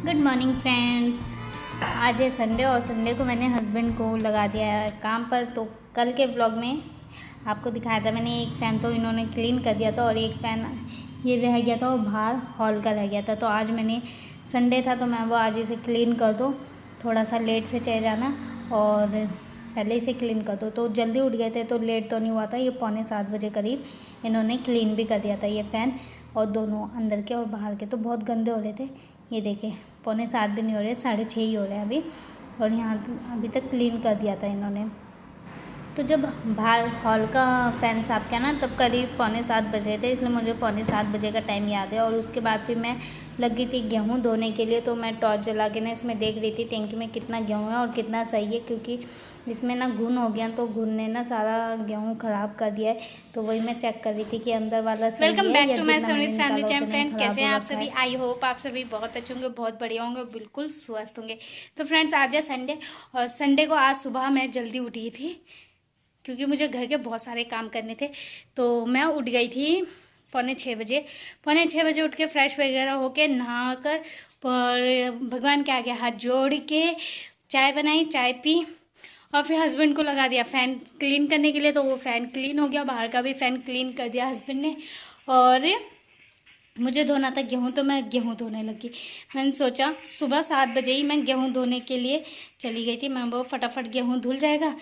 Good morning friends. आज है Sunday और संडे को मैंने हस्बैंड को लगा दिया है काम पर। तो कल के ब्लॉग में आपको दिखाया था मैंने, एक फ़ैन तो इन्होंने क्लीन कर दिया था और एक फ़ैन ये रह गया था और बाहर हॉल का रह गया था। तो आज मैंने संडे था तो मैं वो आज इसे क्लीन कर दूँ, थोड़ा सा लेट से चले जाना और पहले इसे क्लीन कर दो। तो जल्दी उठ गए थे तो लेट तो नहीं हुआ था। ये 6:45 बजे करीब इन्होंने क्लीन भी कर दिया था ये फ़ैन, और दोनों अंदर के और बाहर के तो बहुत गंदे हो रहे थे। ये देखें 6:45 भी नहीं हो रहे, 6:30 ही हो रहे हैं अभी, और यहाँ अभी तक क्लीन कर दिया था इन्होंने। तो जब बाहर हॉल का फ़ैन साफ किया ना तब करीब 6:45 बजे थे, इसलिए मुझे 6:45 बजे का टाइम याद है। और उसके बाद फिर मैं लगी थी गेहूँ धोने के लिए। तो मैं टॉर्च जला के ना इसमें देख रही थी टैंकी में कितना गेहूँ है और कितना सही है, क्योंकि इसमें ना घुन हो गया तो घुन ने ना सारा गेहूँ ख़राब कर दिया है। तो वही मैं चेक कर रही थी कि अंदर वाला सही है। वेलकम बैक टू माय समृद्ध फैमिली चैनल। फ्रेंड कैसे हैं आप सभी? आई होप आप सभी बहुत अच्छे होंगे, बहुत बढ़िया होंगे, बिल्कुल स्वस्थ होंगे। तो फ्रेंड्स आज है संडे, और संडे को आज सुबह मैं जल्दी उठी थी क्योंकि मुझे घर के बहुत सारे काम करने थे। तो मैं उठ गई थी 5:45 बजे। 5:45 उठ के फ्रेश वगैरह होके नहा कर और भगवान के आगे हाथ जोड़ के चाय बनाई, चाय पी और फिर हस्बैंड को लगा दिया फ़ैन क्लीन करने के लिए। तो वो फ़ैन क्लीन हो गया, बाहर का भी फ़ैन क्लीन कर दिया हस्बैंड ने। और मुझे धोना था गेहूँ तो मैं गेहूँ धोने लगी। मैंने सोचा सुबह 7 बजे ही मैं गेहूँ धोने के लिए चली गई थी। मैं वो फटाफट गेहूँ धुल जाएगा,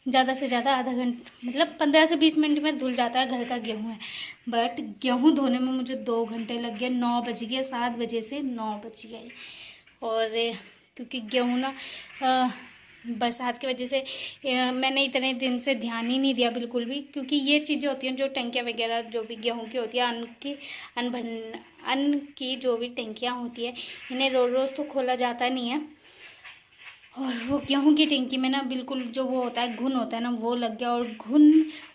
ज़्यादा से ज़्यादा आधा घंटा, मतलब 15 से 20 मिनट में धुल जाता है, घर का गेहूँ है। बट गेहूँ धोने में मुझे 2 घंटे लग गए। 9 बज गए, 7 बजे से 9 बज गए। और क्योंकि गेहूँ ना बरसात की वजह से मैंने इतने दिन से ध्यान ही नहीं दिया बिल्कुल भी, क्योंकि ये चीज़ें होती हैं जो टंकियाँ वगैरह जो भी गेहूं की होती है, अन्न की जो भी टंकियाँ होती है, इन्हें रोज़ रोज़ तो खोला जाता नहीं है। और वो गेहूं की टंकी में ना बिल्कुल जो वो होता है घुन होता है ना, वो लग गया। और घुन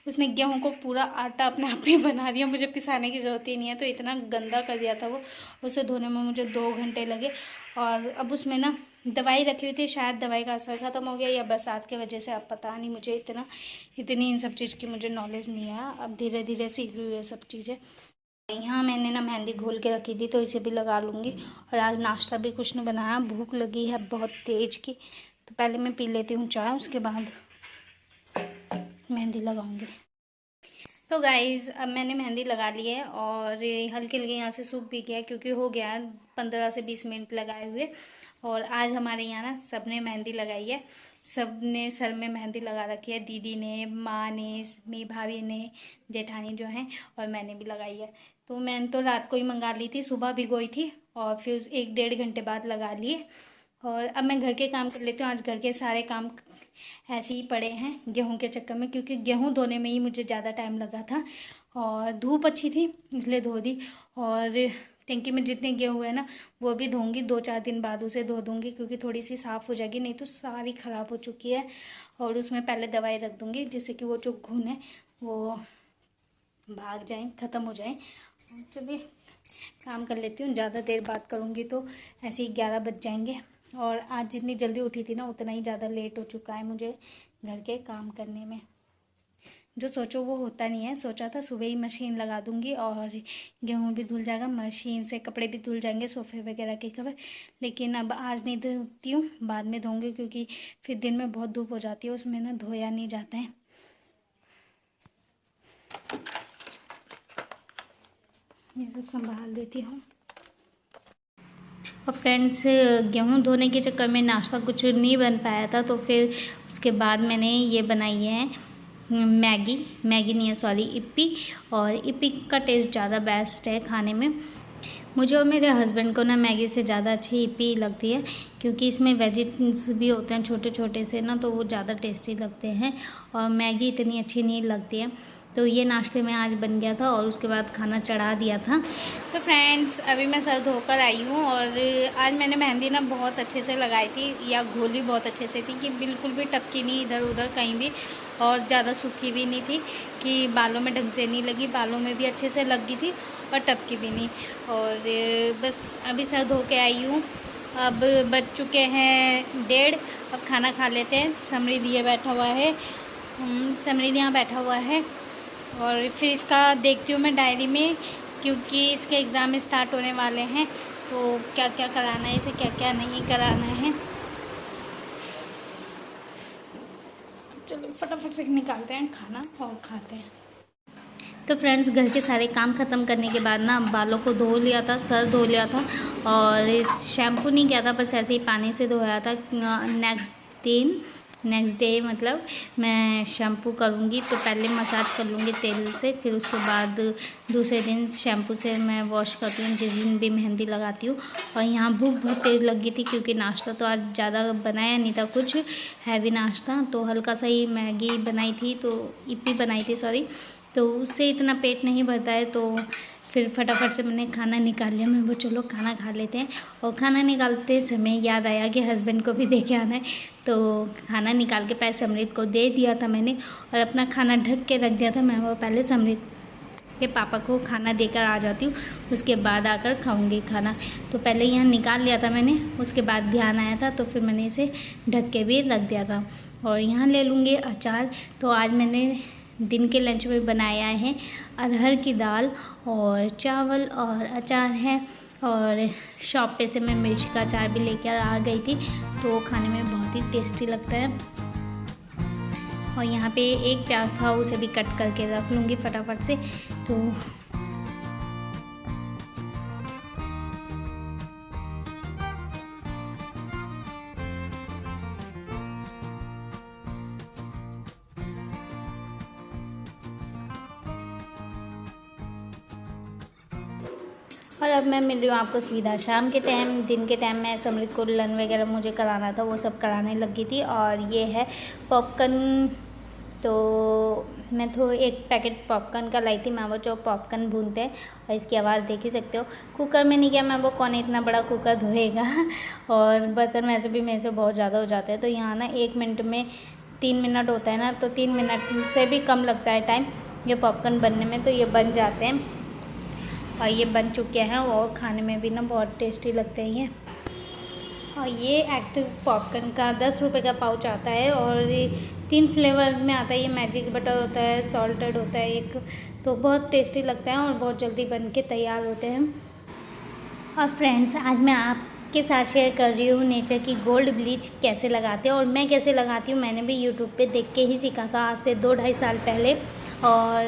उसने गेहूं को पूरा आटा अपने आप ही बना दिया, मुझे पिसाने की ज़रूरत ही नहीं है। तो इतना गंदा कर दिया था वो, उसे धोने में मुझे 2 घंटे लगे। और अब उसमें ना दवाई रखी हुई थी, शायद दवाई का असर ख़त्म हो गया या बरसात की वजह से, अब पता नहीं। मुझे इतनी इन सब चीज़ की मुझे नॉलेज नहीं है, अब धीरे धीरे सीख रही हूँ ये सब चीज़ें। यहाँ मैंने ना मेहंदी घोल के रखी थी तो इसे भी लगा लूँगी। और आज नाश्ता भी कुछ नहीं बनाया, भूख लगी है बहुत तेज की। तो पहले मैं पी लेती हूँ चाय, उसके बाद मेहंदी लगाऊंगी। तो गाइज़ अब मैंने मेहंदी लगा ली है और हल्के हल्के यहाँ से सूख भी गया, क्योंकि हो गया 15 से 20 मिनट लगाए हुए। और आज हमारे यहाँ ना सबने मेहंदी लगाई है, सबने सर में मेहंदी लगा रखी है। दीदी ने, माँ ने, मेरी भाभी ने, जेठानी जो हैं, और मैंने भी लगाई है। तो मैंने तो रात को ही मंगा ली थी, सुबह भिगोई थी और फिर 1-1.5 घंटे बाद लगा लिए। और अब मैं घर के काम कर लेती हूँ। आज घर के सारे काम ऐसे ही पड़े हैं गेहूं के चक्कर में, क्योंकि गेहूं धोने में ही मुझे ज़्यादा टाइम लगा था और धूप अच्छी थी इसलिए धो दी। और टंकी में जितने गेहूँ है ना वो भी धोऊंगी, 2-4 दिन बाद उसे धो दूँगी, क्योंकि थोड़ी सी साफ़ हो जाएगी, नहीं तो सारी ख़राब हो चुकी है। और उसमें पहले दवाई रख दूँगी जिससे कि वो जो घुन है वो भाग जाए, ख़त्म हो जाए। चलिए काम कर लेती हूँ, ज़्यादा देर बात करूँगी तो ऐसे ही 11 बज जाएंगे। और आज जितनी जल्दी उठी थी ना उतना ही ज़्यादा लेट हो चुका है मुझे घर के काम करने में। जो सोचो वो होता नहीं है। सोचा था सुबह ही मशीन लगा दूँगी और गेहूँ भी धुल जाएगा, मशीन से कपड़े भी धुल जाएंगे, सोफ़े वगैरह के कवर। लेकिन अब आज नहीं धोती हूँ, बाद में धोऊँगी, क्योंकि फिर दिन में बहुत धूप हो जाती है, उसमें ना धोया नहीं जाता है। ये सब संभाल देती हूँ। और फ्रेंड्स गेहूँ धोने के चक्कर में नाश्ता कुछ नहीं बन पाया था, तो फिर उसके बाद मैंने ये बनाई है मैगी नहीं है सॉरी, इप्पी। और इप्पी का टेस्ट ज़्यादा बेस्ट है खाने में। मुझे और मेरे हस्बैंड को ना मैगी से ज़्यादा अच्छी इप्पी लगती है, क्योंकि इसमें वेजिटेबल्स भी होते हैं छोटे छोटे से ना, तो वो ज़्यादा टेस्टी लगते हैं। और मैगी इतनी अच्छी नहीं लगती है। तो ये नाश्ते में आज बन गया था और उसके बाद खाना चढ़ा दिया था। तो फ्रेंड्स अभी मैं सर धोकर आई हूँ और आज मैंने मेहंदी ना बहुत अच्छे से लगाई थी, या घोली बहुत अच्छे से थी कि बिल्कुल भी टपकी नहीं इधर उधर कहीं भी, और ज़्यादा सूखी भी नहीं थी कि बालों में ढंग से नहीं लगी, बालों में भी अच्छे से लग गई थी और टपकी भी नहीं। और बस अभी सर धो के आई हूँ। अब बज चुके हैं 1:30, अब खाना खा लेते हैं। समृद्ध ये बैठा हुआ है, समृद्ध यहाँ बैठा हुआ है। और फिर इसका देखती हूँ मैं डायरी में, क्योंकि इसके एग्ज़ाम स्टार्ट होने वाले हैं तो क्या क्या कराना है इसे, क्या क्या नहीं कराना है, चलो फटाफट से निकालते हैं खाना और खाते हैं। तो फ्रेंड्स, घर के सारे काम ख़त्म करने के बाद ना बालों को धो लिया था, सर धो लिया था और शैम्पू नहीं किया था, बस ऐसे ही पानी से धोया था। नेक्स्ट डे मतलब मैं शैम्पू करूँगी, तो पहले मसाज कर लूँगी तेल से, फिर उसके बाद दूसरे दिन शैम्पू से मैं वॉश करती हूँ, जिस दिन भी मेहंदी लगाती हूँ। और यहाँ भूख बहुत तेज़ लगी थी क्योंकि नाश्ता तो आज ज़्यादा बनाया नहीं था, कुछ हैवी नाश्ता, तो हल्का सा ही मैगी बनाई थी, तो इप्पी बनाई थी सॉरी, तो उससे इतना पेट नहीं भरता है। तो फिर फटाफट से मैंने खाना निकाल लिया। मैं वो चलो खाना खा लेते हैं। और खाना निकालते समय याद आया कि हस्बैंड को भी दे के आना है, तो खाना निकाल के पहले समृत को दे दिया था मैंने और अपना खाना ढक के रख दिया था। मैं वो पहले समृत के पापा को खाना देकर आ जाती हूँ, उसके बाद आकर खाऊंगी खाना। तो पहले यहाँ निकाल लिया था मैंने, उसके बाद ध्यान आया था तो फिर मैंने इसे ढक के भी रख दिया था। और यहाँ ले लूँगी अचार। तो आज मैंने दिन के लंच में बनाया है अरहर की दाल और चावल और अचार है। और शॉप पे से मैं मिर्च का अचार भी लेकर आ गई थी, तो वो खाने में बहुत ही टेस्टी लगता है। और यहाँ पे एक प्याज था, उसे भी कट करके रख लूँगी फटाफट से। तो और अब मैं मिल रही हूँ आपको सीधा शाम के टाइम। दिन के टाइम में समृत को लंच वगैरह मुझे कराना था, वो सब कराने लगी थी। और ये है पॉपकॉर्न, तो मैं एक पैकेट पॉपकॉर्न का लाई थी। मैं वो जो पॉपकॉर्न भूनते हैं, और इसकी आवाज़ देख ही सकते हो। कुकर में नहीं किया मैं, वो कौन इतना बड़ा कुकर धोएगा और बर्तन वैसे भी मेरे से बहुत ज़्यादा हो जाते हैं। तो यहाँ ना 1 मिनट में 3 मिनट होता है ना, तो 3 मिनट से भी कम लगता है टाइम ये पॉपकॉर्न बनने में। तो ये बन जाते हैं और ये बन चुके हैं और खाने में भी ना बहुत टेस्टी लगते हैं ये। और ये एक्टिव पॉपकॉर्न का 10 रुपये का पाउच आता है और 3 फ्लेवर में आता है। ये मैजिक बटर होता है, सॉल्टेड होता है एक, तो बहुत टेस्टी लगता है और बहुत जल्दी बन के तैयार होते हैं। और फ्रेंड्स, आज मैं आपके साथ शेयर कर रही हूँ नेचर की गोल्ड ब्लीच कैसे लगाते हैं और मैं कैसे लगाती हूँ। मैंने भी यूट्यूब पे देख के ही सीखा था आज से 2-2.5 साल पहले। और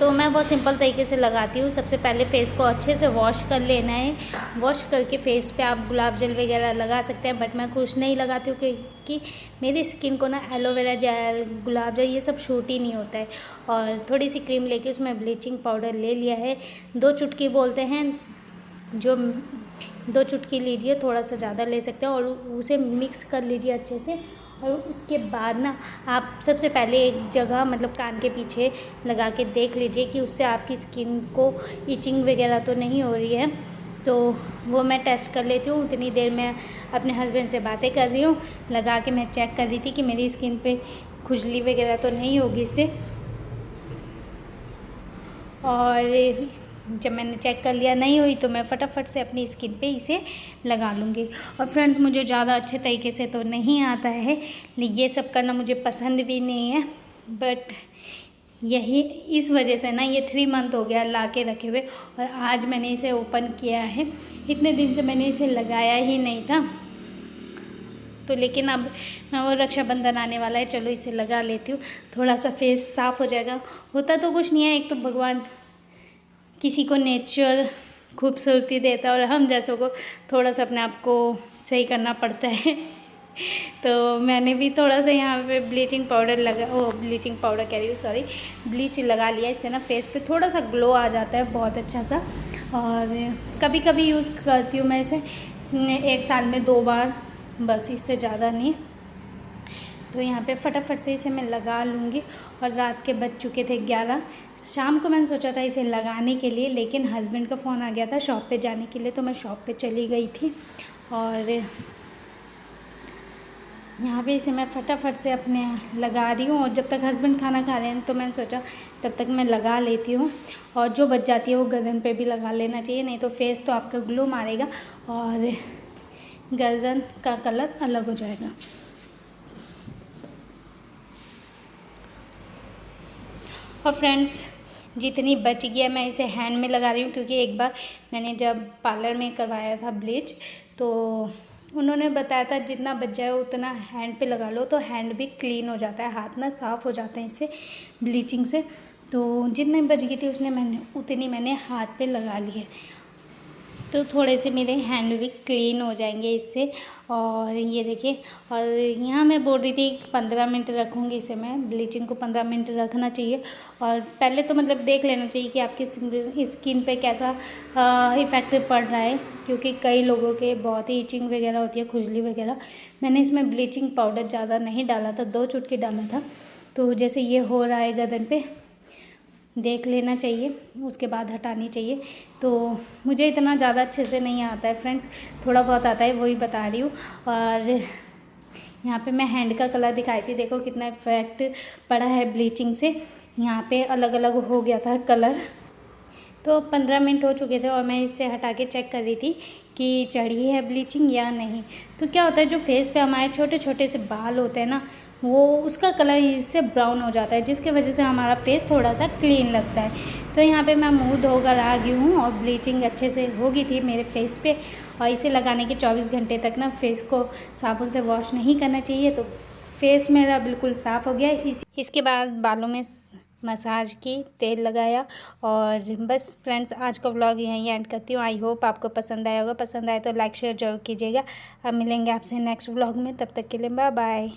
तो मैं बहुत सिंपल तरीके से लगाती हूँ। सबसे पहले फेस को अच्छे से वॉश कर लेना है। वॉश करके फेस पे आप गुलाब जल वगैरह लगा सकते हैं, बट मैं कुछ नहीं लगाती हूँ क्योंकि मेरी स्किन को ना एलोवेरा जेल, गुलाब जल ये सब सूट ही नहीं होता है। और थोड़ी सी क्रीम लेके उसमें ब्लीचिंग पाउडर ले लिया है, 2 चुटकी बोलते हैं, जो 2 चुटकी लीजिए, थोड़ा सा ज़्यादा ले सकते हैं और उसे मिक्स कर लीजिए अच्छे से। और उसके बाद ना आप सबसे पहले एक जगह मतलब कान के पीछे लगा के देख लीजिए कि उससे आपकी स्किन को इचिंग वगैरह तो नहीं हो रही है। तो वो मैं टेस्ट कर लेती हूँ। उतनी देर मैं अपने हस्बैंड से बातें कर रही हूँ, लगा के मैं चेक कर रही थी कि मेरी स्किन पे खुजली वगैरह तो नहीं होगी इससे। और जब मैंने चेक कर लिया नहीं हुई तो मैं फटाफट से अपनी स्किन पे इसे लगा लूँगी। और फ्रेंड्स, मुझे ज़्यादा अच्छे तरीके से तो नहीं आता है, ये सब करना मुझे पसंद भी नहीं है, बट यही इस वजह से ना ये 3 मंथ हो गया ला के रखे हुए और आज मैंने इसे ओपन किया है। इतने दिन से मैंने इसे लगाया ही नहीं था, तो लेकिन अब मैं वो रक्षाबंधन आने वाला है, चलो इसे लगा लेती हूँ, थोड़ा सा फेस साफ़ हो जाएगा। होता तो कुछ नहीं है, एक तो भगवान किसी को नेचर खूबसूरती देता है और हम जैसों को थोड़ा सा अपने आप को सही करना पड़ता है। तो मैंने भी थोड़ा सा यहाँ पे ब्लीचिंग पाउडर ब्लीच लगा लिया। इससे ना फेस पे थोड़ा सा ग्लो आ जाता है, बहुत अच्छा सा। और कभी कभी यूज़ करती हूँ मैं इसे 1 साल में 2 बार, बस इससे ज़्यादा नहीं। तो यहाँ पे फटाफट से इसे मैं लगा लूँगी। और रात के बज चुके थे 11। शाम को मैंने सोचा था इसे लगाने के लिए, लेकिन हस्बैंड का फ़ोन आ गया था शॉप पे जाने के लिए, तो मैं शॉप पे चली गई थी। और यहाँ पे इसे मैं फटाफट से अपने लगा रही हूँ। और जब तक हस्बैंड खाना खा रहे हैं तो मैंने सोचा तब तक मैं लगा लेती हूँ। और जो बच जाती है वो गर्दन पे भी लगा लेना चाहिए, नहीं तो फेस तो आपका ग्लो मारेगा और गर्दन का कलर अलग हो जाएगा। और फ्रेंड्स, जितनी बच गया मैं इसे हैंड में लगा रही हूँ, क्योंकि एक बार मैंने जब पार्लर में करवाया था ब्लीच तो उन्होंने बताया था जितना बच जाए उतना हैंड पे लगा लो, तो हैंड भी क्लीन हो जाता है, हाथ ना साफ़ हो जाते हैं इससे, ब्लीचिंग से। तो जितनी बच गई थी उतनी मैंने हाथ पे लगा ली है, तो थोड़े से मेरे हैंड भी क्लीन हो जाएंगे इससे। और ये देखिए, और यहाँ मैं बोल रही थी 15 मिनट रखूँगी इसे, मैं ब्लीचिंग को 15 मिनट रखना चाहिए। और पहले तो मतलब देख लेना चाहिए कि आपकी स्किन पे कैसा इफ़ेक्ट पड़ रहा है, क्योंकि कई लोगों के बहुत ही इचिंग वगैरह होती है, खुजली वगैरह। मैंने इसमें ब्लीचिंग पाउडर ज़्यादा नहीं डाला था, 2 चुटकी डाला था। तो जैसे ये हो रहा है गर्दन पे, देख लेना चाहिए, उसके बाद हटानी चाहिए। तो मुझे इतना ज़्यादा अच्छे से नहीं आता है फ्रेंड्स, थोड़ा बहुत आता है, वही बता रही हूँ। और यहाँ पे मैं हैंड का कलर दिखाई थी, देखो कितना इफेक्ट पड़ा है ब्लीचिंग से, यहाँ पे अलग अलग हो गया था कलर। तो 15 मिनट हो चुके थे और मैं इसे हटा के चेक कर रही थी कि चढ़ी है ब्लीचिंग या नहीं। तो क्या होता है, जो फेस पे हमारे छोटे छोटे से बाल होते हैं ना, वो उसका कलर इससे ब्राउन हो जाता है, जिसकी वजह से हमारा फेस थोड़ा सा क्लीन लगता है। तो यहाँ पे मैं मुंह धोकर आ गई हूँ और ब्लीचिंग अच्छे से हो गई थी मेरे फेस पे। और इसे लगाने के 24 घंटे तक ना फेस को साबुन से वॉश नहीं करना चाहिए। तो फेस मेरा बिल्कुल साफ़ हो गया। इसके बाद बालों में मसाज की, तेल लगाया। और बस फ्रेंड्स, आज का व्लॉग यहीं एंड करती हूँ। आई होप आपको पसंद आया होगा, पसंद आए तो लाइक शेयर जरूर कीजिएगा। अब मिलेंगे आपसे नेक्स्ट व्लॉग में, तब तक के लिए बाय बाय।